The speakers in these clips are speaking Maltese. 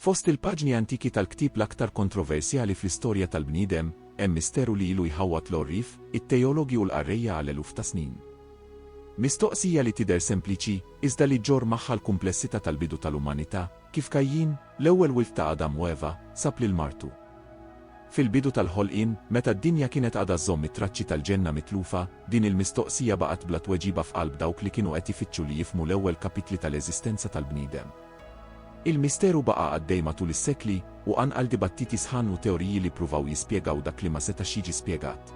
Fost il-paġni antiki tal-ktib l-aktar kontroversjali fl-istorja tal-bniedem, hemm misteru li ilu jħawwat l-orrif, it-teologi u l-qarrejja għal eluf ta' snin. Mistoqsija li tidher sempliċi, iżda li ġor magħha l-kumplessità tal-bidu tal-umanità, kif Kajjin, l-ewwel wild ta' Adam u Eva, sab lil martu. Fil-bidu tal-ħolqien, meta d-dinja kienet għadha żomm it-traċċi tal-ġenna mitlufa, din il-mistoqsija baqgħet bla tweġiba f'qalb dawk li kienu qed ifittxu li jifhmu l-ewwel kapitli tal-eżistenza tal-bniedem. Il-misteru baqa' għaddej matul is-sekli u anqal dibattiti sħan u teoriji li pruvaw jispjegaw dak li ma setax jiġi spjegat.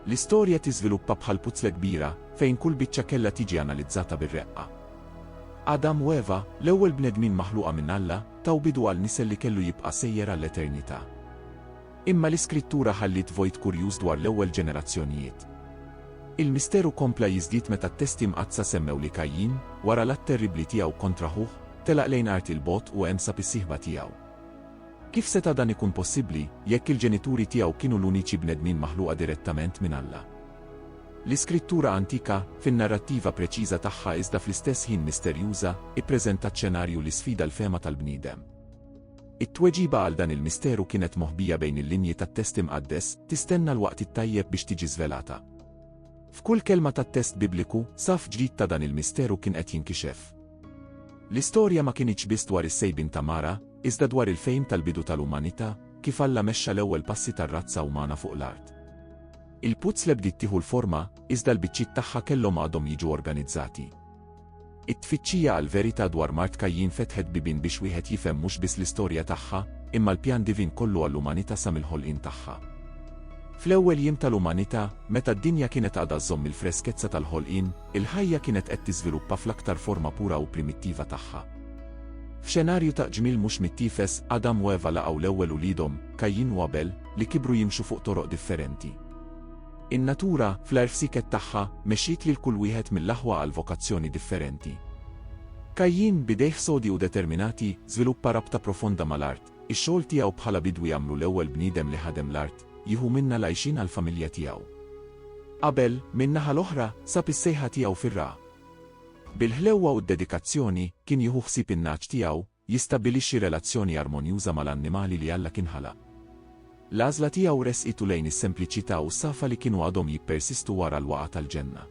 L-istorja tiżviluppa bħal puzzle kbira fejn kull biċċa kellha tiġi analizzata bir-reqqa. Adam u Eva, l-ewwel bnedmin maħluqa minn Alla, taw bidu għal nisel li kellu jibqa' sejjer għall-eternità. Imma l-iskrittura ħallit vojt kurjuż dwar l-ewwel ġenerazzjonijiet. Il-misteru kompla jiżdied meta t-testi mqazza semmew li Kajjin, wara l-att terribbli tiegħu kontra Ħuh, telaq lejn art il-bot u hemm sab is-sieħba tiegħu. Kif seta' dan ikun possibbli jekk il-ġenituri tiegħu kienu l-uniċi bnedmin maħluqa direttament minn Alla? L-iskrittura antika, fin-narrattiva preċiża tagħha iżda fl-istess ħin misterjuża, ippreżentat xenarju li sfida l-fehma tal-bniedem. It-tweġiba għal dan il-misteru kienet moħbija bejn il-linji tat-test imqaddes, tistenna l-waqt it-tajjeb biex tiġi żvelata. F'kull kelma tat-test Bibliku, saf ġdid ta' dan il-misteru kien qed jinkixef. L-istorja ma kienx biss dwar is-sejbin ta' Mara, iżda dwar il-fejm tal-bidu tal-umanità, kif Alla mexxa l-ewwel passi tar-razza umana fuq l-art. Il-puzzle bdiet tieħu l-forma, iżda l-biċċiet tagħha kellhom għadhom jiġu organizzati. It-tfittxija għall-verità dwar Mart Kajjin fetħet bibien biex wieħed jifhem mhux biss l-istorja tagħha, imma l-pjan divin kollu għall-umanità sa mill-ħolqien tagħha. Fl-ewwel jiem tal-umanità, meta d-dinja kienet għadha żomm il-freskezza tal-ħolqien, il-ħajja kienet qed tiżviluppa fl-aktar forma pura u primittiva tagħha. F'xenarju ta' ġmiel mhux mittifes, Adam u Eva laqgħu l-ewwel uliedhom, Kajjin u Abel, li kibru jimxu fuq toroq differenti. In-natura, fl-arfsiket tagħha, mexxiet lil kull wieħed mill-aħwa għal vokazzjoni differenti. Kajjin bidejh sodi u determinati, żviluppa rabta profonda mal-art, ix-xogħol tiegħu bħala bidwi jagħmlu l-ewwel bniedem li ħadem l-art, jieħu minna l-għajxin għall-familja tiegħu. Abel, min-naħa l-oħra, sab is-sejħa tiegħu fir-ra. Bil-ħlewwa u d-dedikazzjoni kien jieħu ħsieb in-naċ tiegħu, jistabbilixxi relazzjoni armonjuża mal-annimali li Alla kien ħalaq. L-għażla tiegħu resqitu lejn is-sempliċità u s-safa li kienu għadhom jippersistu wara l-waqa tal-ġenna.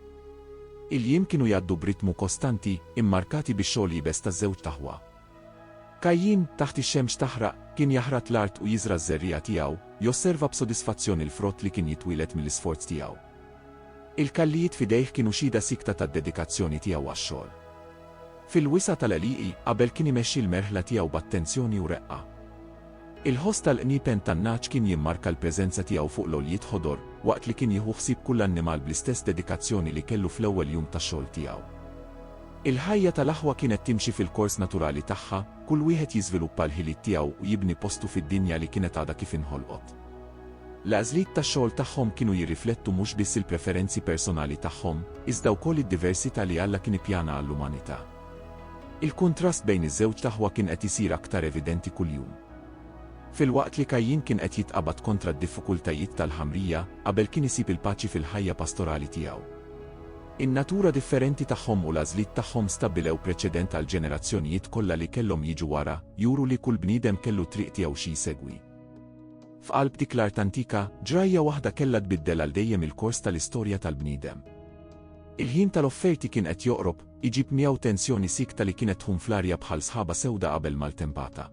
Il-jiem kienu jgħaddu b'ritmu kostanti, immarkati bix-xogħol jibes taż-żewġ taħwa. Kajjin, taħt ix-xemx taħraq, kien jaħrat l-art u jiżra ż-żerrija tiegħu, josserva b'sodisfazzjoni l-frott li kien jitwilet mill-isforz tiegħu. Il-kallijiet fidejh kienu xhieda sikta tad-dedikazzjoni tiegħu għax-xogħol. Fil-wisa tal-għaliqi, Abel kien imexxi l-merħla tiegħu b'attenzjoni u reqqa. Il-ħoss tal-qniepen tan-naċ kien jimmarka l-preżenza tiegħu fuq l-oljiet ħodor, waqt li kien jieħu ħsieb kull annimal bl-istess dedikazzjoni li kellu fl-ewwel jum tax-xogħol tiegħu. Il-ħajja tal-aħwa kienet timxi fil-kors naturali tagħha, kull wieħed jiżviluppa l-ħiliet tiegħu u jibni postu fid-dinja li kienet għadha kif inħolqot. L-għażliet tax-xogħol tagħhom kienu jirriflettu mhux biss il-preferenzi personali tagħhom, iżda wkoll id-diversità li Alla kien ippjana għall-umanità. Il-kuntrast bejn iż-żewġ taħwa kien qed isir aktar evidenti kuljum. Fil-waqt li Kajjin kien qed jitqabad kontra d-diffikultajiet tal-ħamrija, Abel kien isib il-paċi fil-ħajja pastorali tiegħu. In-natura differenti tagħhom u l-għażliet tagħhom stabbilew preċedent għal ġenerazzjonijiet kollha li kellhom jiġu wara, juru li kull bniedem kellu triq tiegħu xi jsegwi. F'qalb dik l-art antika, ġrajja waħda kellha tbiddel għal dejjem il-kors tal-istorja tal-bniedem. Il-ħin tal-offerti kien qed joqrob, iġib miegħu tensjoni sikta li kienet tħum fl-arja bħal sħaba sewda qabel mal-tempata.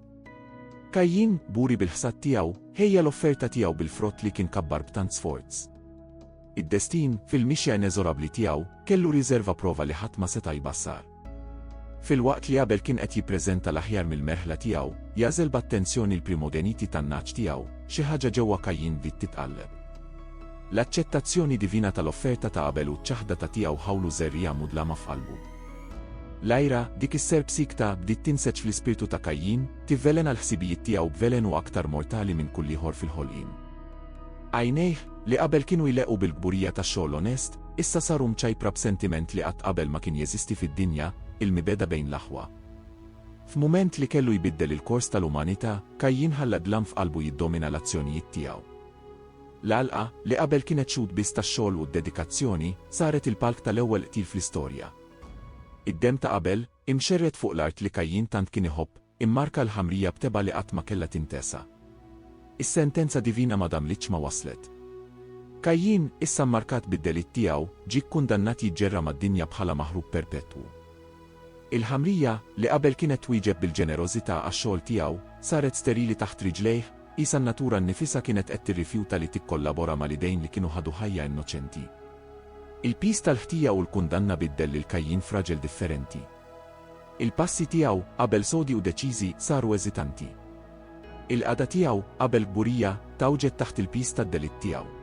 Kajjin, buri bil-ħsad tiegħu, ħejja l-offerta tiegħu bil-frott li kien kabbar b'tant sforz. Id-destin, fil-mixja ineżorabbli tiegħu, kellu riserva prova li ħadd ma seta' jbassar. Fil-waqt li Abel kien qed jippreżenta l-aħjar mill-merħla tiegħu, jażel b'attenzjoni l-primodeniti tan-naċ tiegħu, xi ħaġa ġewwa Kajjin bdiet titqalleb. L-aċċettazzjoni divina tal-offerta ta' Abel u ċ-ċaħda ta' tiegħu ħawlu żerrija mudlama f'qalbu. L-ajra, dik is-serb sikta bdiet tinseġ fl-ispirtu ta' Kajjin, tivvelena l-ħsibijiet tiegħu b'velenu aktar mortali minn kull ieħor fil-ħolqien. Għajnejh, li qabel kienu jlequ bil-gburija tax-xogħol onest, issa saru mċajpra b'sentiment li qatt qabel ma kien jeżisti fid-dinja, il-mibeda bejn l-aħwa. F'mument li kellu jbiddel il-kors tal-umanità, Kajjin ħalla dlam f'qalbu jiddomina l-azzjonijiet tiegħu. L-għalqa, li qabel kienet xhud biss tax-xogħol u d-dedikazzjoni, saret il-palk tal-ewwel qtil fl-istorja. Id-dem ta' Abel, imxerret fuq l-art li Kajjin tant kien iħobb, immarka l-ħamrija bteba li qatt ma kellha tintesa. Is-sentenza divina ma damlitx ma waslet. Kajjin, issa mmarkat bid-delitt tiegħu, ġie kkundannat jiġġerra mad-dinja bħala maħrub perpetwu. Il-ħamrija li qabel kienet twieġeb bil-ġenerożità għax-xogħol tiegħu, saret sterili taħt rijlejh, isa n-natura nnifisha kienet qed tirrifjuta li tikkollabora mal-idejn li kienu ħadu ħajja innoċenti. Il-pis tal-ħtija u l-kundanna biddel lil Kajjin f'raġel differenti. Il-passi tiegħu qabel sodi u deċiżi saru eżitanti. Il-qada tiegħu qabel gburija tawġet taħt il-pis tad-delitt tiegħu.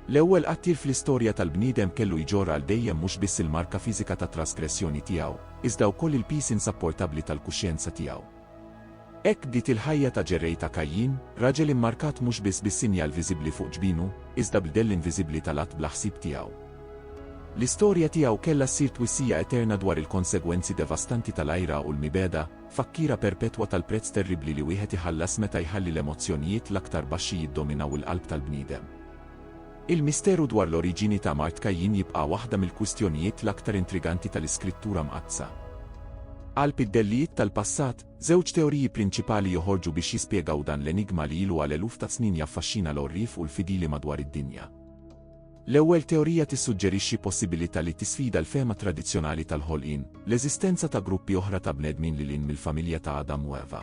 L-ewwel qattil fl-istorja tal-bniedem kellu jġorra għal dejjem mhux biss il-marka fiżika ta' trasgressjoni tiegħu, iżda wkoll il-pis insapportabbli tal-kuxjenza tiegħu. Hekk bdiet il-ħajja ta' ġerrej ta' Kajjin, raġel immarkat mhux biss bis-sinjal viżibbli fuq ġbinu, iżda b'dell inviżibbli tal-att bl-ħsieb tiegħu. L-istorja tiegħu kellha ssir twissija eterna dwar il-konsegwenzi devastanti tal-għajra u l-mibeda, fakkira perpetwa tal-prezz terribbli li wieħed iħallas meta jħalli l-emozzjonijiet l-aktar baxxi jiddominaw il-qalb tal-bniedem. Il-misteru dwar l-oriġini ta' Mart Kajjin jibqa' waħda mill-kwistjonijiet l-aktar intriganti tal-iskrittura mqazza. Qalb id-dellijiet tal-passat, żewġ teoriji prinċipali joħorġu biex jispjegaw dan l-enigma li ilu għal eluf ta' snin jaffaxxina l-orrif u l-fidili madwar id-dinja. L-ewwel teorija tissuġġerixxi possibilità li tisfida l-fehma tradizzjonali tal-ħolqien, l-eżistenza ta' gruppi oħra ta' bnedmin lilin mill-familja ta' Adam u Eva.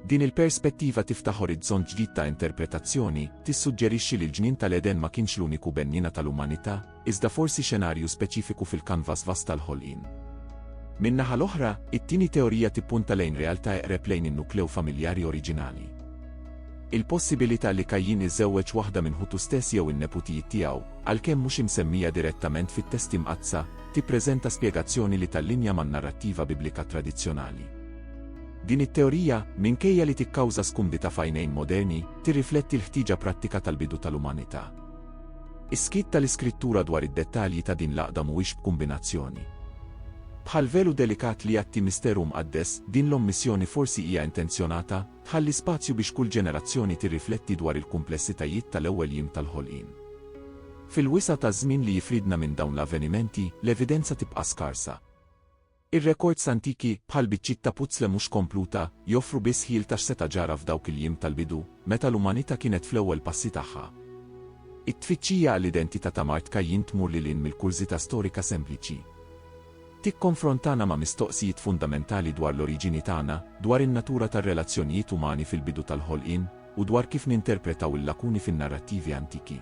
Din il-perspettiva tiftaħ orizzont ġdid ta' interpretazzjoni, tissuġġerixxi li l-ġnien tal-Eden ma kienx l-uniku bennina tal-umanità, iżda forsi xenarju speċifiku fil-kanvas vast tal-ħolqien. Min-naħa l-oħra, it-tieni teorija tippunta lejn realtà eqreb lejn in-nuklew familjari oriġinali. Il-possibilità li Kajjin iżżewweġ waħda minn ħutu stess jew in-neputijiet tiegħu, għalkemm mhux imsemmija direttament fit-testi mqazza, tippreżenta spjegazzjoni li tal-linja man-narrattiva biblika tradizzjonali. Din it-teorija, minkejja li tikkawża skumdita f'għajnejn moderni, tirrifletti l-ħtiġa prattika tal-bidu tal-umanità. Is-skit tal-iskrittura dwar id-dettalji ta' din l-għaqda mhuwiex b'kombinazzjoni. Bħal velu delikat li jatti misteru mqaddes, din l-ommissjoni forsi hija intenzjonata, tħalli spazju biex kull ġenerazzjoni tirrifletti dwar il-kumplessitajiet tal-ewwel jiem tal-ħolqien. Fil-wisa ta' żmien li jifridna minn dawn l-avvenimenti, l-evidenza tibqa' skarsa. Ir-rekords antiki, bħal biċċiet ta' puzzle mhux kompluta, joffru biss ħiel ta' x'seta' ġara f'dawk il-jiem tal-bidu, meta l-umanità kienet fl-ewwel passi tagħha. It-tfittxija għall-identità ta' Mart Kajjin tmur lil mill-kurzità storika sempliċi. Tikkonfrontana ma' mistoqsijiet fundamentali dwar l-oriġini tagħna, dwar in-natura tar-relazzjonijiet umani fil-bidu tal-ħolqien, u dwar kif ninterpretaw il-lakuni fin-narrattivi antiki.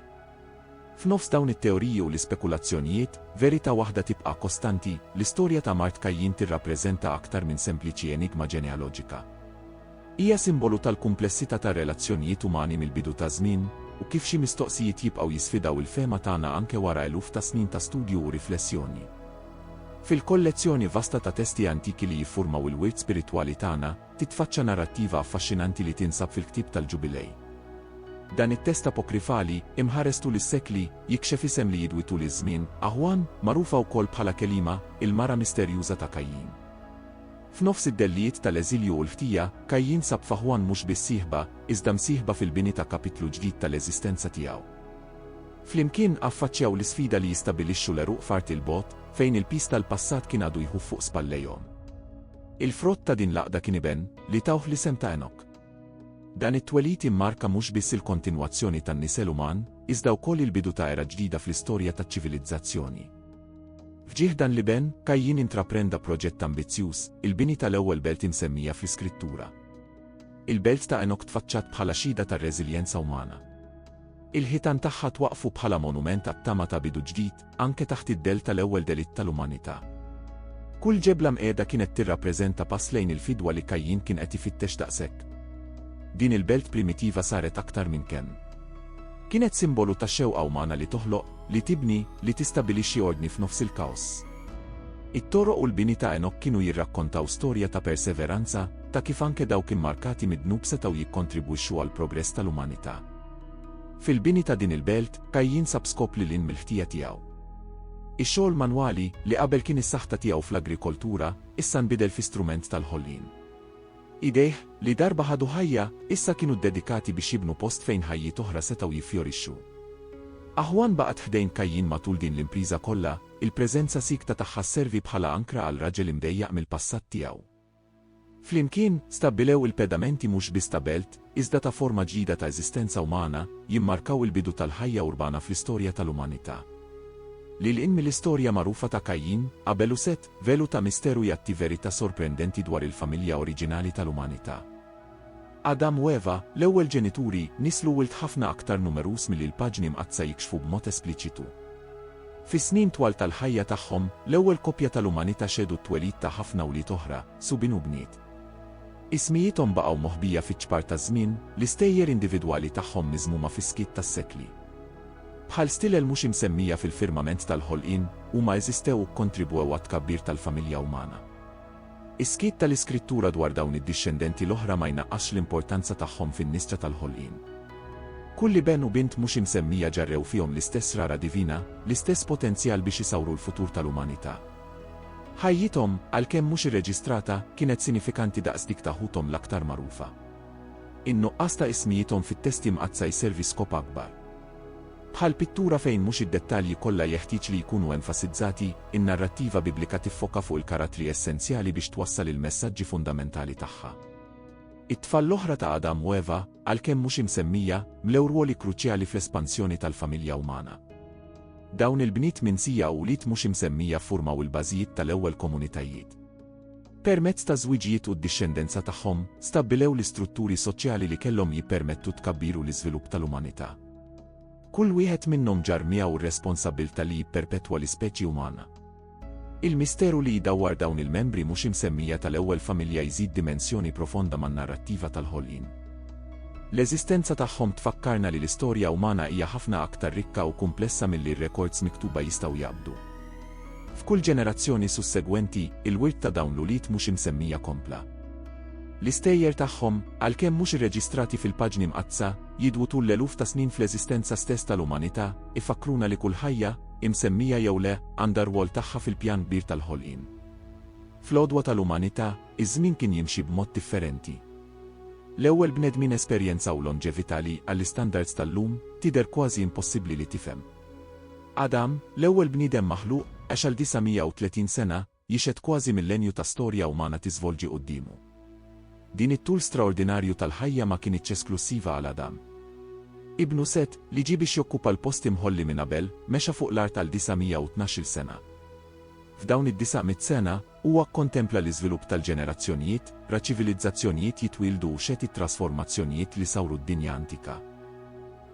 F'nofs dawn it-teoriji u l-ispekulazzjonijiet, verità waħda tibqa' kostanti, l-istorja ta' Mart Kajjin tirrappreżenta aktar minn sempliċi enigma ġenealoġika. Hija simbolu tal-kumplessità tar-relazzjonijiet umani mill-bidu ta' żmien, u kif xi mistoqsijiet jibqgħu jisfidaw il-fehma tagħna anke wara eluf ta' snin ta' studju u riflessjoni. Fil-kollezzjoni vasta ta' testi antiki li jiffurmaw il-wirt spiritwali tagħna, titfaċċa narrattiva affaxxinanti li tinsab fil-ktieb tal-Ġubilej. Dan it-test apokrifali, imħares tul is-sekli, jikxef isem li jidwi tul iż-żmien, Aħwan, magħrufa wkoll bħala kelima, il-mara misterjuża ta' Kajjin. F'nofs id-dellijiet tal-eżilju u l-ħtija, Kajjin sab f'Aħwan mhux biss sieħba, iżda msieħba fil-bini ta' kapitlu ġdid tal-eżistenza tiegħu. Flimkien affaċċjaw l-isfida li jistabbilixxu l-eruq fart il-bot, fejn il-pis tal-passat kien għadu jħuff fuq spallejhom. Il-frott ta' din l-għaqda kien iben li tawh l-isem ta' Enok. Dan it-twelid immarka mhux biss il-kontinwazzjoni tan-nisel uman, iżda wkoll il-bidu ta' era ġdida fl-istorja taċ-ċivilizzazzjoni. Fġieħ dan l-iben, Kajjin intraprenda proġett ambizzjuż, il-bini tal-ewwel belt imsemmija fl-iskrittura. Il-belt ta' Enok tfaċċat bħala xhieda tar-reżiljenza umana. Il-ħitan tagħha twaqfu bħala monument għat-tama ta' bidu ġdid, anke taħt id-del tal-ewwel delitt tal-umanità. Kull ġebla mqiegħda kienet tirrappreżenta pass lejn il-fidwa li Kajjin kien qed ifittex daqshekk. Din il-belt primitiva saret aktar minn kemm. Kienet simbolu ta' xewqa umana li toħloq, li tibni, li tistabbilixxi ordni f'nofs il-kaos. It-toroq u l-bini ta' Enok kienu jirrakkontaw storja ta' perseveranza, ta' kif anke dawk immarkati mid-dnub setgħu jikkontribwixxu għall-progress tal-umanità. Fil-bini ta' din il-belt, Kajjin sab skop li lin mill-ħtija tiegħu. Ix-xogħol manwali li qabel kien is-saħta tiegħu fl-agrikoltura, issa nbidel fi strument tal-ħollien. Idejh li darba ħadu ħajja, issa kienu dedikati biex jibnu post fejn ħajjiet oħra setgħu jiffjorixxu. Aħwan baqgħet ħdejn Kajjin matul din l-impriża kollha, il-preżenza sikta tagħha sservi bħala ankra għal raġel imdejjaq mill-passat tiegħu. Flimkien, stabbilew il-pedamenti mhux biss ta' belt, iżda ta' forma ġdida ta' eżistenza umana, jimmarkaw il-bidu tal-ħajja urbana fl-istorja tal-umanità. Lil-in mill-istorja magħrufa ta' Kajin, Abel u Set, velu ta' misteru jatti verità sorprendenti dwar il-familja oriġinali tal-umanità. Adam u Eva, l-ewwel ġenituri, nislu wild ħafna aktar numerus mill-paġni mqazza jikxfu b'mod espliċitu. Fis-snin twal tal-ħajja tagħhom, l-ewwel koppja tal-umanità xedu t-twelid ta' ħafna wlied oħra, subin u bniet. Ismijithom baqgħu moħbija fiċ-ċpar ta' żmien, l-istejjer individwali tagħhom miżmuma fis-skiet tas-sekli. Bħal stilel mhux imsemmija fil-firmament tal-ħolqien, huma eżistew u kontribwew għat-tkabbir tal-familja umana. Is-skiet tal-iskrittura dwar dawn id-dixxendenti l-oħra ma jnaqqax l-importanza tagħhom fin-nisġa tal-ħolqien. Kulli ben u bint mhux imsemmija ġarrew fihom l-istess rara divina, l-istess potenzjal biex isawru l-futur tal-umanità. Ħajjithom, għalkemm mhux irreġistrata, kienet sinifikanti daqs dik taħuthom l-aktar magħrufa. In-nuqqas ta' ismijithom fit-testi mqazza jservi skop akbar. Bħal pittura fejn mhux id-dettalji kollha jeħtieġ li jkunu enfasizzati, in-narrattiva biblika tiffoka fuq il-karattri essenzjali biex twassal il-messaġġi fundamentali tagħha. It-tfal l-oħra ta' Adam u Eva, għalkemm mhux imsemmija, mlew rwoli kruċjali fl-espansjoni tal-familja umana. Dawn il-bniet minsija u wlied mhux imsemmija ffurmaw il-bażijiet tal-ewwel komunitajiet. Permezz ta' żwiġijiet u d-dixxendenza tagħhom, stabbilew l-istrutturi soċjali li kellhom jippermettu tkabbiru l-iżvilupp tal-umanità. Kull wieħed minnhom ġar miegħu r-responsabbiltà li jipperpetwa l-ispeċi umana. Il-misteru li jdawwar dawn il-membri mhux imsemmija tal-ewwel familja jżid dimensjoni profonda man-narrattiva tal-ħolqien. L-eżistenza tagħhom tfakkarna li l-istorja umana hija ħafna aktar rikka u komplessa milli r-rekords miktuba jistgħu jaqbdu. F'kull ġenerazzjoni sussegwenti, il-wirt ta' dawn l-ulied mhux imsemmija kompla. L-istejjer tagħhom, għalkemm mhux irreġistrati fil-paġni mqazza, jidwu tul l-eluf ta' snin fl-eżistenza stess tal-umanità, ifakkruna li kull ħajja, imsemmija jew le, għandha rwol tagħha fil-pjan kbir tal-ħolqien. Fl-għodwa tal-umanità, iż-żmien kien jimxi b'mod differenti. L-ewwel bnedmin esperjenzaw longevità li għall-istandards tal-lum tidher kważi impossibbli li tifhem. Adam, l-ewwel bniedem maħluq, għax għal 930 sena, jixed kważi millenju ta' storja umana tiżvolġi qudiemu. Din it-tul straordinarju tal-ħajja ma kienitx esklusiva għal Adam. Ibnu Set, li ġie biex jokkupa l-post imħolli minn Abel, mexa fuq l-art tal 912 sena. F'dawn id-900 sena, huwa kontempla l-iżvilupp tal-ġenerazzjonijiet, ra-ċivilizzazzjonijiet jitwildu u xeti trasformazzjonijiet li sawru d-dinja antika.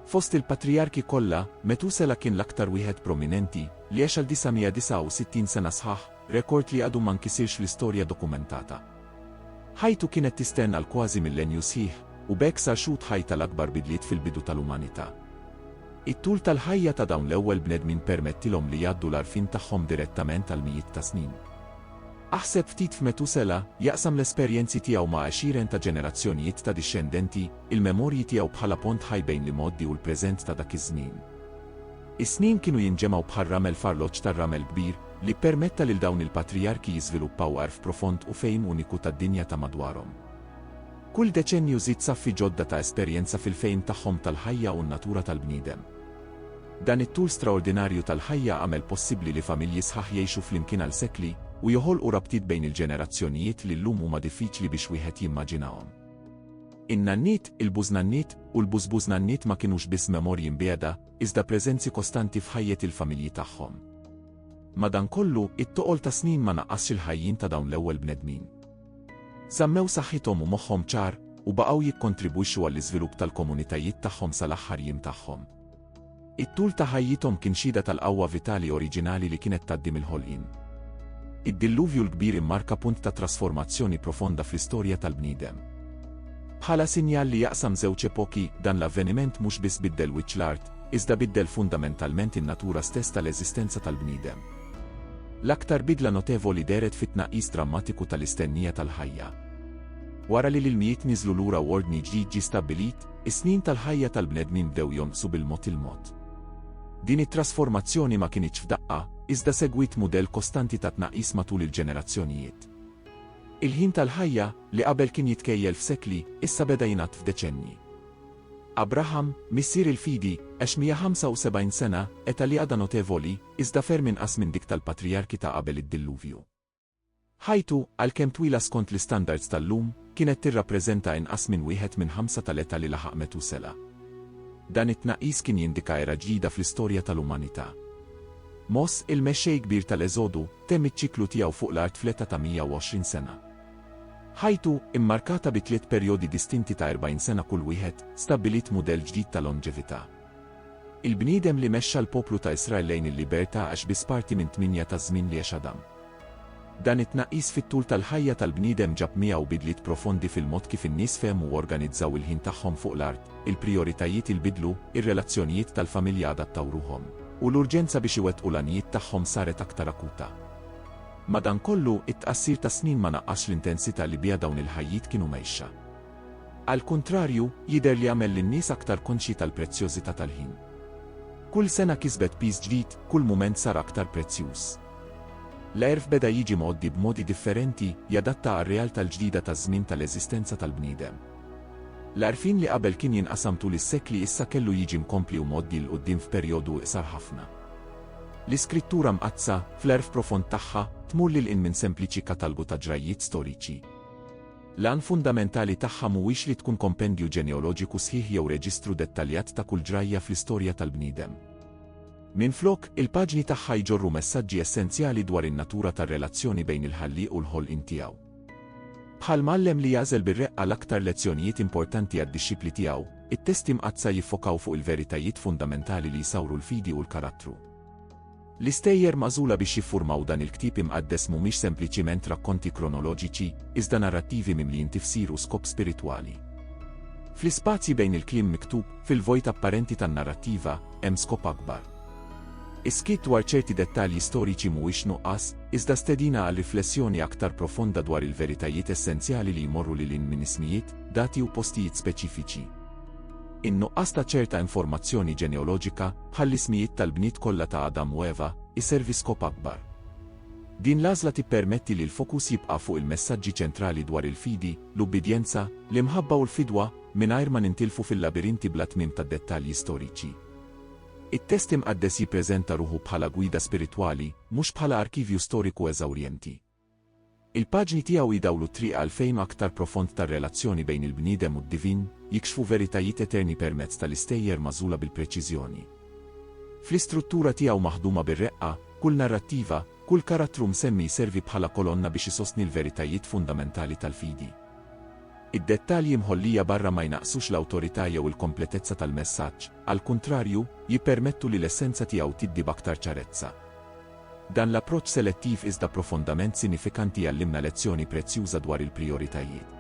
Fost il-patriarki kollha, Metusela kien l-aktar wieħed prominenti, li għax għal 969 sena sħaħ, rekord li għadu ma nkisirx l-istorja dokumentata. Ħajtu kienet tistenna għal kważi millenju sħiħ, u bekk sar xut ħajta l-akbar bidliet fil-bidu tal-umanità. It-tul tal-ħajja ta' dawn l-ewwel bnedmin permettilhom li jgħaddu l-arfin tagħhom direttament għal mijiet ta' snin. Aħseb ftit f'Metusela, jaqsam l-esperjenzi tiegħu ma' 20 ta' ġenerazzjonijiet ta' dixxendenti, il-memorji tiegħu bħala pont ħaj bejn l-modi u l-preżent ta' dak iż-żmien. Is-snin kienu jinġemgħu bħal ramel farloġġ tar-ramel kbir, li permetta lil dawn il-patriarki jiżviluppaw għarf profond u fejm uniku tad-dinja ta' madwarhom. Kull deċenju żied saffi ġodda ta' esperjenza fil-fejm tagħhom tal-ħajja u n-natura tal-bniedem. Dan it-tul straordinarju tal-ħajja għamel possibbli li familji sħaħ jgħixu flimkien għal sekli u joħolqu rabtiet bejn il-ġenerazzjonijiet li llum huma diffiċli biex wieħed jimmaġinawhom. In-nannit, il-bużnanniet u l-bużbużnanniet ma kinux biss memorji mbiegħda, iżda preżenzi kostanti f'ħajjet il-familji tagħhom. Madankollu, it-toqol ta' snin ma naqqasx il-ħajjin ta' dawn l-ewwel bnedmin. Żammew saħħithom u moħħhom ċar u baqgħu jikkontribwixxu għall-iżvilupp tal-komunitajiet tagħhom sal-aħħar jiem tagħhom. It-tul ta' ħajjithom kien xhieda tal-qawwa vitali oriġinali li kienet tgħaddim il-ħolqien. Id-dilluvju l-kbir immarka punt ta' trasformazzjoni profonda fl-istorja tal-bniedem. Bħala sinjal li jaqsam żewġ epoki, dan l-avveniment mhux biss biddel wiċċ l-art, iżda biddel fundamentalment in-natura stess tal-eżistenza tal-bniedem. L-aktar bidla notevoli deret fit-tnaqqis drammatiku tal-istennija tal-ħajja. Wara li l-mijiet niżlu lura u ordni ġdid ġie stabbilit, is-snin tal-ħajja tal-bnedmin bdew jonqsu bil-mod il-mod. Din it-trasformazzjoni ma kienx f'daqqa, iżda segwit mudell kostanti ta' tnaqqis matul il-ġenerazzjonijiet. Il-ħin tal-ħajja li qabel kien jitkejjel f'sekli, issa beda jingħad f'deċenji. Abraham, missier il-Fidi, għax 175 sena, età li għadha notevoli, iżda ferm inqas minn dik tal-patriarki ta' qabel id-dilluvju. ħajtu għalkemm twila skont l-istandards tal-lum kienet tirrappreżenta inqas minn wieħed minn 5 li laħaq Metusela. Dan it-tnaqqis kien jindika era ġdida fl-istorja tal-umanità. Mos, il-mexxej kbir tal-Eżodu, temm iċ-ċiklu tiegħu fuq l-art fleta ta' 120 sena. ħajtu, immarkata bi 3 perjodi distinti ta' 40 sena kull wieħed, stabbilit mudell ġdid ta' longevità. Il-bniedem li mexxa l-poplu ta' Israel lejn il-libertà għax biss parti minn 8 ta' żmien li għax Adam. Dan it-tnaqqis fit-tul tal-ħajja tal-bniedem ġab miegħu bidliet profondi fil-mod kif in-nies fehmu u organizzaw il-ħin tagħhom fuq l-art, il-prijoritajiet ilbidlu, ir-relazzjonijiet tal-familja adattaw ruhom, u l-urġenza biex iwettqu l-anijiet tagħhom saret aktar akuta. Madankollu, it-tqassir ta' snin ma naqqax l-intensità li biha dawn il-ħajjiet kienu mgħixxa. Al kuntrarju, jidher li għamel lin-nies aktar konxji tal-prezzjożità tal-ħin. Kull sena kisbet piż ġdid, kull mument sar aktar prezzjuż. L-erf beda jiġi mgħoddi b'modi differenti jadatta għar-realtà l-ġdida taż-żmien tal-eżistenza tal-bniedem. L-għarfien li qabel kien jinqasam tul is-sekli issa kellu jiġi mkompli u mgħoddi l quddiem f'perjodu qsar ħafna. L-iskrittura mqazza, fl-erf profond tagħha, tmur lil minn sempliċi katalgu ta' ġrajiet storiċi. L-għan fundamentali tagħha mhuwiex li tkun kompendju ġeneoloġiku sħiħ jew reġistru dettaljat ta' kull ġrajja fl-istorja tal-bniedem. Minflok, il-paġni tagħha jġorru messaġġi essenzjali dwar in-natura tar-relazzjoni bejn il-ħallieq u l-ħolqien tiegħu. Bħal mallem li jażel bir-reqqa l-aktar lezzjonijiet importanti għad-dixxipli tiegħu, it-testi mqazza jiffokaw fuq il-veritajiet fundamentali li jsawru l-fidi u l-karattru. L-istejjer magħżula biex jiffurmaw dan il-ktieb imqaddes mhumiex sempliċiment rakkonti kronoloġiċi, iżda narrattivi mimlijin tifsir u skop spiritwali. Fl-ispazji bejn il-kliem miktub, fil-vojt apparenti tan-narrattiva, hemm skop akbar. Iskit dwar ċerti dettalji storiċi mhuwiex nuqqas, iżda stedina għal riflessjoni aktar profonda dwar il-veritajiet essenzjali li jmorru lil minn ismijiet, dati u postijiet speċifiċi. In-nuqqas ta' ċerta informazzjoni ġeneoloġika, bħall-ismijiet tal-bniet kollha ta' Adam u Eva, iservi skop akbar. Din l-għażla tippermetti li l-fokus jibqa' fuq il-messaġġi ċentrali dwar il-fidi, l-ubbidjenza, l-imħabba u l-fidwa, mingħajr ma nintilfu fil-labirinti bla tmiem tad-dettalji storiċi. It-test imqaddes jippreżenta ruħu bħala gwida spiritwali, mhux bħala arkivju storiku eżawrjenti. Il-paġni tiegħu jidawlu triq għalfejn aktar profond tar-relazzjoni bejn il-bniedem u d-divin, jikxfu veritajiet eterni permezz tal-istejjer magħżula bil-preċiżjoni. Fl-istruttura tiegħu maħduma bir-reqqa, kull narrattiva, kull karattru msemmi jservi bħala kolonna biex isostni l-veritajiet fundamentali tal-fidi. Id-dettalji mħollija barra ma jnaqsux l-awtorità jew il-kompletezza tal-messaġġ, għal kuntrarju, jippermettu li l-essenza tiegħu tiddi b'aktar ċarezza. Dan l-approċċ selettiv iżda profondament sinifikanti għallimna lezzjoni prezzjuża dwar il-prijoritajiet.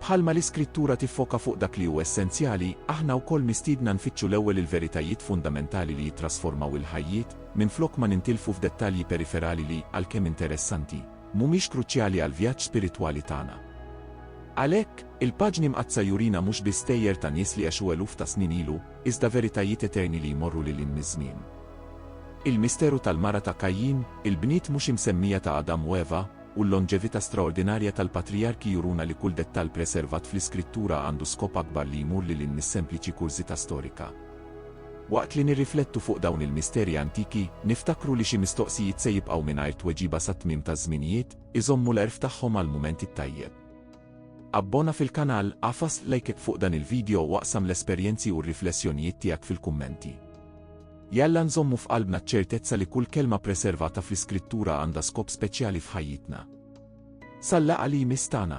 Bħalma l-iskrittura tiffoka fuq dak li hu essenzjali, aħna wkoll mistiedna nfittxu l-ewwel il-veritajiet fundamentali li jittrasformaw il-ħajjiet, minflok ma nintilfu f'dettalji periferali li, għalkemm interessanti, mhumiex kruċjali għal vjaġġ spiritwali tagħna. Għalhekk, il-paġni mqazza jurina mhux biss tejjer ta' nies li għexu eluf ta' snin ilu, iżda veritajiet eterni li jmorru lil miż-żmien. Il-misteru tal-mara ta' Kajjin, il-bniet mhux imsemmija ta' Adam u Eva, u l-longevità straordinarja tal-patriarki juruna li kull dettall preservat fl-iskrittura għandu skop akbar li jmur lil sempliċi kurzita storika. Waqt li nirriflettu fuq dawn il-misteri antiki, niftakru li xi mistoqsijiet se jibqgħu mingħajr tweġiba sa tmiem taż-żminijiet, iżommu l-erf tagħhom għall-mument it-tajjeb. Abbona fil-kanal, għafas lajkek fuq dan il-video u waqsam l-esperjenzi u r-riflessjonijiet tiegħek fil-kummenti. Jalla nżommu f'qalbna ċ-ċertezza li kull kelma preservata fl-iskrittura għandha skop speċjali f'ħajjitna. Salla għali mistana.